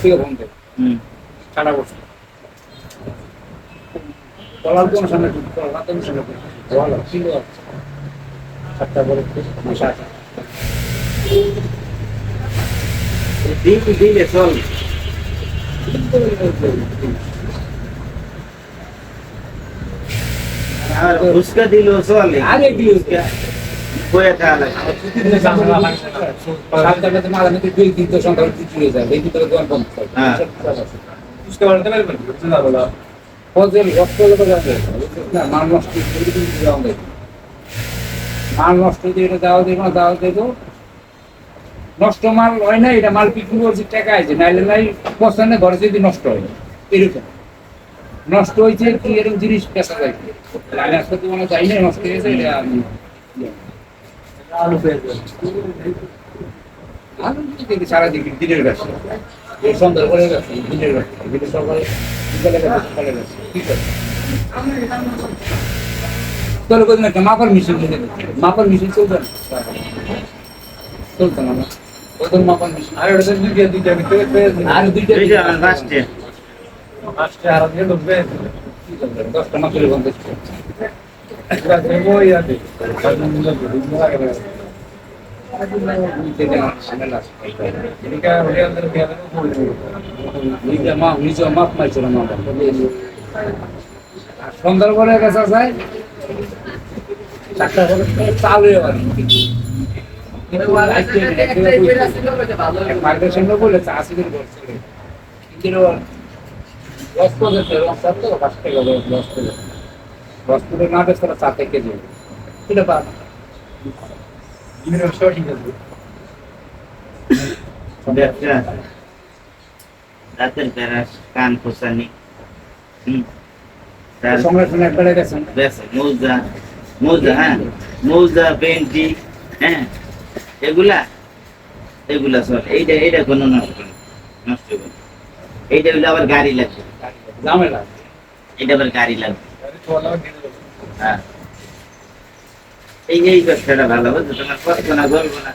থেকে ফোন দেয় সারা বছর বলার কোনো সামনে রাতের সামনে বলা ছিল 7টা পরে মাসা দিলে চল আর ফুচকা দিলো চলে আগে কি উসকা বয়ে তাহলে সাতটাতে মাঝে দুই দিন তো সন্ধ্যা চলে যায় এই ভিতরে দোকান বন্ধ থাকে উসকা বানাতে পারবেন না বলা ফজল হসপিটালে তো যাবে না মান নষ্ট করে দিতে যাবে মাল নষ্ট দিয়ে এটা দাও দেবো নষ্ট মাল হয় না এটা মাল বিক্রি করছি টাকা আছে নাইলে নাই পছন্দ ঘরে যদি নষ্ট হয় এরকম নষ্ট হয়েছে কি এরকম জিনিস পেশা যায় আমি আজকে তো মনে চাই না নষ্ট হয়েছে এটা আমি আলু পেয়ে আলু দেখি সারা দিনের ব্যবসা এই সন্ধ্যা করে ব্যবসা দিনের ব্যবসা দিনের সকালে বিকালে সকালে ব্যবসা ঠিক আছে তোর কোথাও একটা মাপার মেশিন কিনে দিচ্ছে মাপার মেশিন চলতো না ওদের মাপার মেশিন আর ওটা দুইটা আর দুইটা লাস্টে আর দিয়ে ঢুকবে 10টা মাপের বন্ধ সন্ধ্যার পরে গেছে যায় 4টা পরে চালু মাইগ্রেশন বলে চাষিদের বলছে কিন্তু লস করতে লস তো 5 টাকা লস করে লস করে না বেশ তারা 4 টাকা কেজি এটা পার ইউনিভার্সিটি ঠিক আছে ব্যবসা দাঁতের প্যারাস কান খোসানি সংরক্ষণ একবারে গেছেন বেশ মোজা হ্যাঁ মোজা পেন্টি হ্যাঁ এগুলা সব এইটা কোনো নষ্ট হবে এইটা হলে আবার গাড়ি লাগবে ঝামেলা এটা আবার গাড়ি লাগবে হ্যাঁ এই ব্যবসাটা ভালো বুঝছো তোমার কষ্ট না বলবো না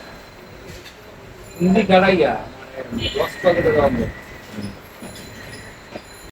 হিন্দি গাড়াইয়া মানে লস করে